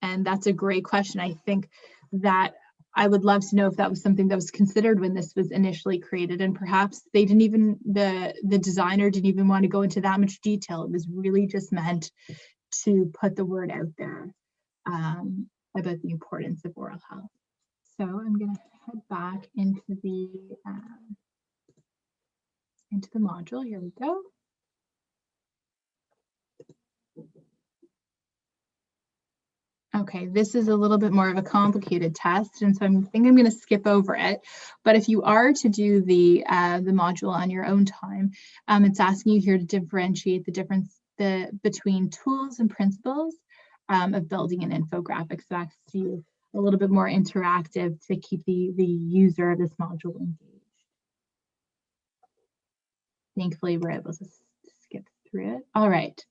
that's a great question. I think that I would love to know if that was something that was considered when this was initially created, and perhaps they didn't even, the designer didn't even want to go into that much detail. It was really just meant to put the word out there about the importance of oral health. So I'm going to head back into the module. Here we go. Okay, this is a little bit more of a complicated test, and so I think I'm going to skip over it. But if you are to do the module on your own time, it's asking you here to differentiate the difference between tools and principles of building an infographic. So that's you a little bit more interactive to keep the user of this module engaged. Thankfully, we're able to skip through it. All right.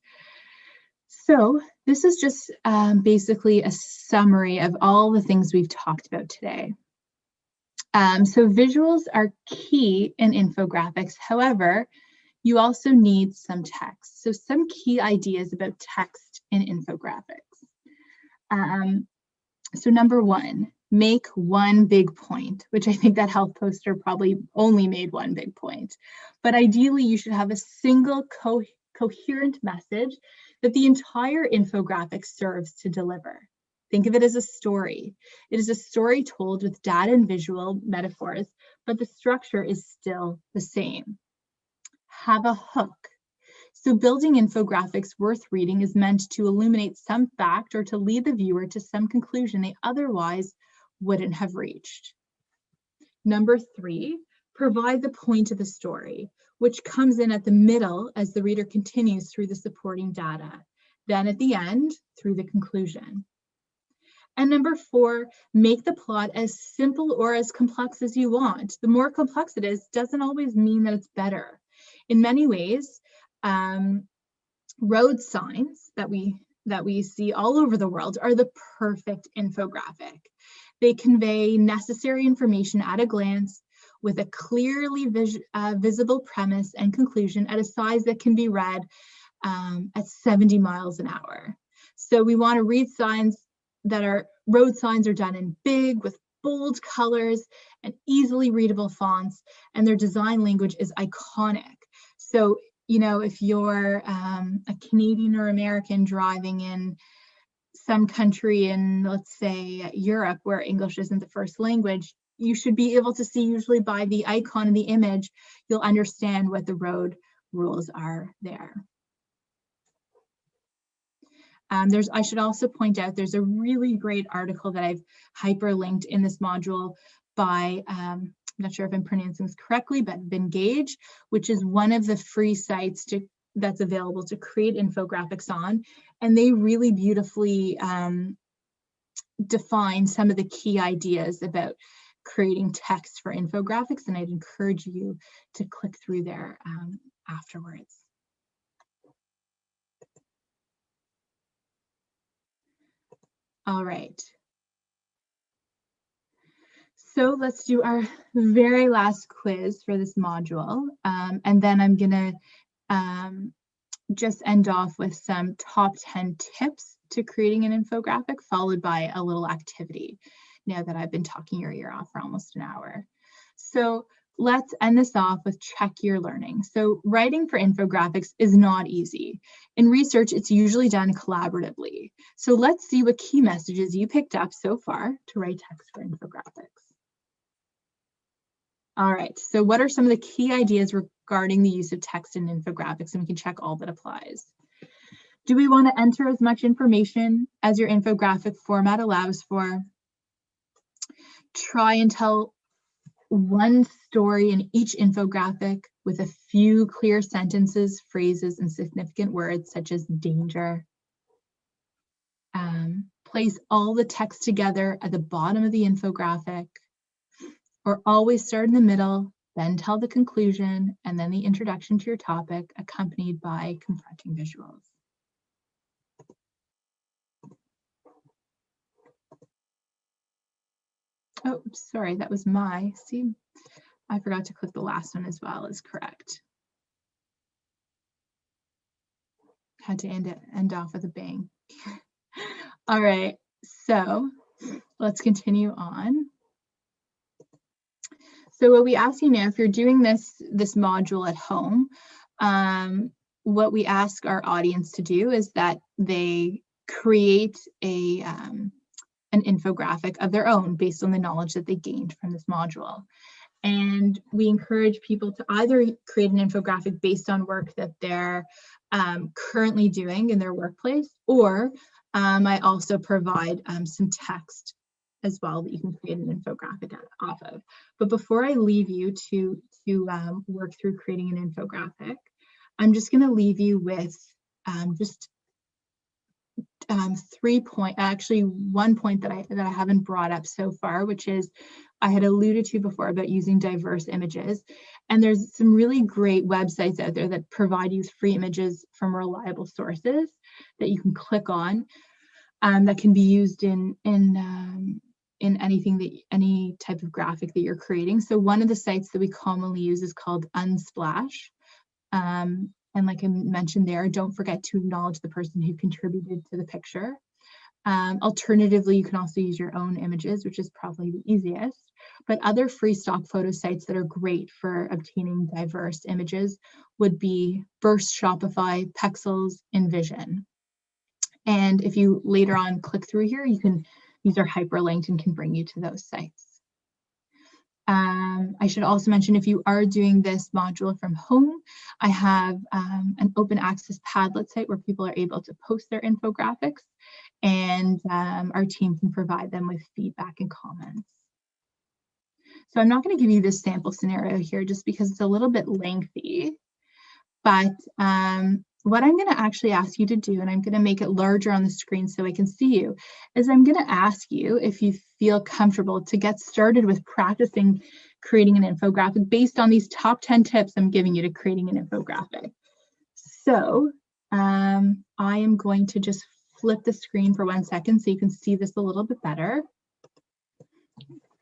So this is just basically a summary of all the things we've talked about today. So visuals are key in infographics. However, you also need some text. So some key ideas about text in infographics. So number one, make one big point, which I think that health poster probably only made one big point. But ideally, you should have a single coherent message that the entire infographic serves to deliver. Think of it as a story. It is a story told with data and visual metaphors, but the structure is still the same. Have a hook. So building infographics worth reading is meant to illuminate some fact or to lead the viewer to some conclusion they otherwise wouldn't have reached. Number three, provide the point of the story, which comes in at the middle as the reader continues through the supporting data, then at the end through the conclusion. And number four, make the plot as simple or as complex as you want. The more complex it is doesn't always mean that it's better. In many ways, road signs that we see all over the world are the perfect infographic. They convey necessary information at a glance with a clearly visible premise and conclusion at a size that can be read at 70 miles an hour. So we want to read signs that are road signs are done in big with bold colors and easily readable fonts, and their design language is iconic. So, you know, if you're a Canadian or American driving in some country in, let's say, Europe, where English isn't the first language, you should be able to see, usually by the icon of the image, you'll understand what the road rules are there. I should also point out there's a really great article that I've hyperlinked in this module by, I'm not sure if I'm pronouncing this correctly, but Engage, which is one of the free sites that's available to create infographics on. And they really beautifully define some of the key ideas about creating text for infographics. And I'd encourage you to click through there afterwards. All right. So let's do our very last quiz for this module. And then I'm gonna just end off with some top 10 tips to creating an infographic, followed by a little activity, now that I've been talking your ear off for almost an hour. So let's end this off with check your learning. So writing for infographics is not easy. In research, it's usually done collaboratively. So let's see what key messages you picked up so far to write text for infographics. All right, so what are some of the key ideas regarding the use of text in infographics? And we can check all that applies. Do we want to enter as much information as your infographic format allows for? Try and tell one story in each infographic with a few clear sentences, phrases, and significant words such as danger. Place all the text together at the bottom of the infographic, or always start in the middle, then tell the conclusion, and then the introduction to your topic, accompanied by confronting visuals. Oh, sorry, that was see, I forgot to click the last one as well, is correct. Had to end off with a bang. All right, so let's continue on. So what we ask you now, if you're doing this module at home, what we ask our audience to do is that they create an infographic of their own based on the knowledge that they gained from this module. And we encourage people to either create an infographic based on work that they're currently doing in their workplace, or I also provide some text as well that you can create an infographic off of. But before I leave you to work through creating an infographic, I'm just going to leave you with just 3 points, actually 1 point that I haven't brought up so far, which is I had alluded to before about using diverse images. And there's some really great websites out there that provide you with free images from reliable sources that you can click on, that can be used in anything any type of graphic that you're creating. So one of the sites that we commonly use is called Unsplash. And like I mentioned there, don't forget to acknowledge the person who contributed to the picture. Alternatively, you can also use your own images, which is probably the easiest. But other free stock photo sites that are great for obtaining diverse images would be Burst, Shopify, Pexels, InVision. And if you later on click through here, you can use our hyperlink and can bring you to those sites. I should also mention, if you are doing this module from home, I have an open access Padlet site where people are able to post their infographics, and our team can provide them with feedback and comments. So I'm not going to give you this sample scenario here just because it's a little bit lengthy, but what I'm going to actually ask you to do, and I'm going to make it larger on the screen so I can see you, is I'm going to ask you if you feel comfortable to get started with practicing creating an infographic based on these top 10 tips I'm giving you to creating an infographic. So I am going to just flip the screen for 1 second so you can see this a little bit better.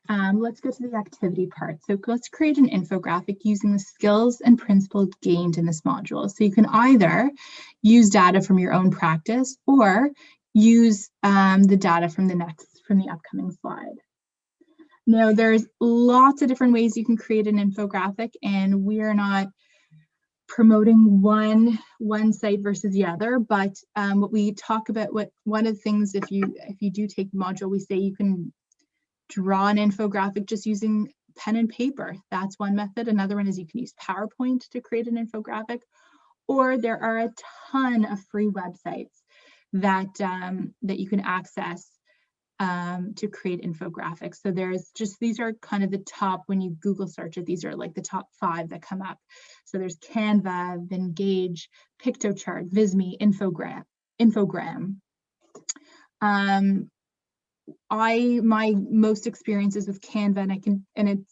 Let's go to the activity part. So let's create an infographic using the skills and principles gained in this module. So you can either use data from your own practice or use the data from the upcoming slide. Now, there's lots of different ways you can create an infographic, and we are not promoting one site versus the other, but what we talk about, one of the things, if you do take the module, we say you can draw an infographic just using pen and paper. That's one method. Another one is you can use PowerPoint to create an infographic, or there are a ton of free websites that you can access to create infographics. So these are kind of the top, when you Google search it, these are like the top 5 that come up. So there's Canva, Vengage, Pictochart, Visme, Infogram. My most experiences with Canva, and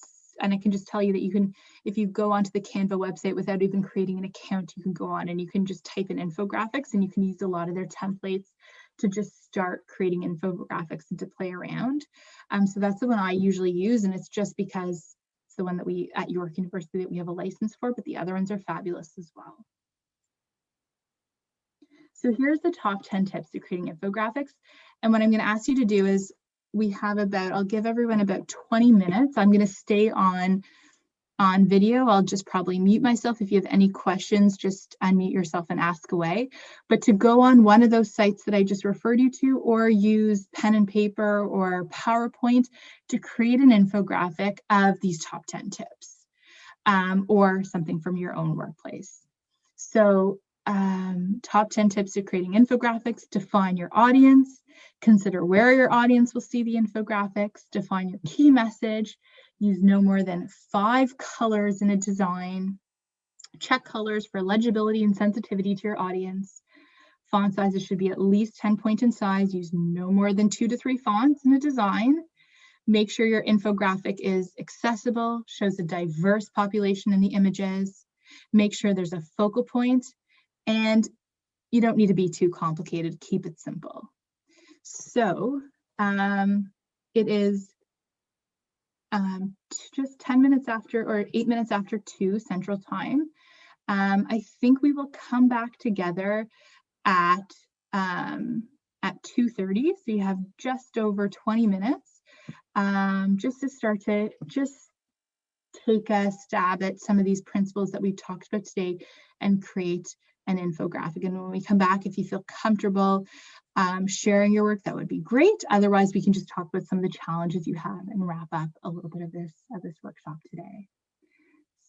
I can just tell you that if you go onto the Canva website without even creating an account, you can go on and you can just type in infographics, and you can use a lot of their templates to just start creating infographics and to play around. So that's the one I usually use, and it's just because it's the one that we at York University that we have a license for, but the other ones are fabulous as well. So here's the top 10 tips to creating infographics. And what I'm going to ask you to do is I'll give everyone about 20 minutes. I'm going to stay on video. I'll just probably mute myself. If you have any questions, just unmute yourself and ask away. But to go on one of those sites that I just referred you to, or use pen and paper or PowerPoint to create an infographic of these top 10 tips, or something from your own workplace. So top 10 tips to creating infographics: define your audience, consider where your audience will see the infographics, define your key message, use no more than 5 colors in a design, check colors for legibility and sensitivity to your audience, font sizes should be at least 10 point in size, use no more than 2 to 3 fonts in a design, make sure your infographic is accessible, shows a diverse population in the images, make sure there's a focal point, and you don't need to be too complicated, keep it simple. So it is just 10 minutes after, or 8 minutes after 2 Central Time. I think we will come back together at 2:30. So you have just over 20 minutes just to start to just take a stab at some of these principles that we've talked about today and create an infographic. And when we come back, if you feel comfortable sharing your work, that would be great. Otherwise, we can just talk about some of the challenges you have and wrap up a little bit of this workshop today.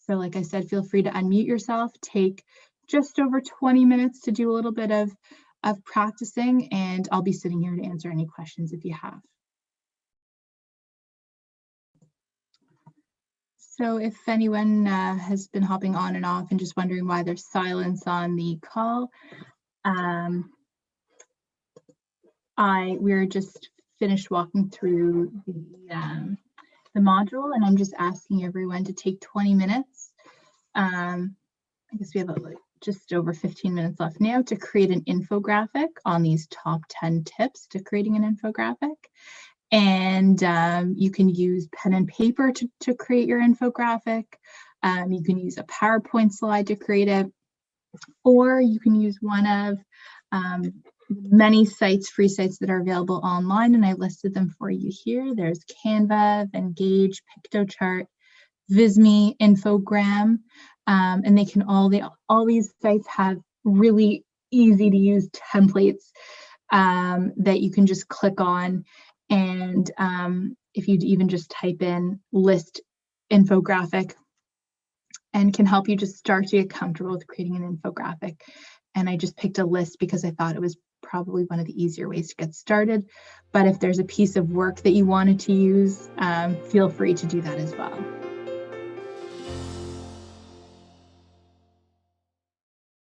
So like I said, feel free to unmute yourself, take just over 20 minutes to do a little bit of of practicing, and I'll be sitting here to answer any questions if you have. So if anyone has been hopping on and off and just wondering why there's silence on the call, we're just finished walking through the module, and I'm just asking everyone to take 20 minutes. I guess we have just over 15 minutes left now to create an infographic on these top 10 tips to creating an infographic. And you can use pen and paper to create your infographic. You can use a PowerPoint slide to create it, or you can use one of many sites, free sites that are available online, and I listed them for you here. There's Canva, Engage, Piktochart, Visme, Infogram, and they can all these sites have really easy to use templates that you can just click on. And if you even just type in list infographic, and can help you just start to get comfortable with creating an infographic. And I just picked a list because I thought it was probably one of the easier ways to get started. But if there's a piece of work that you wanted to use, feel free to do that as well.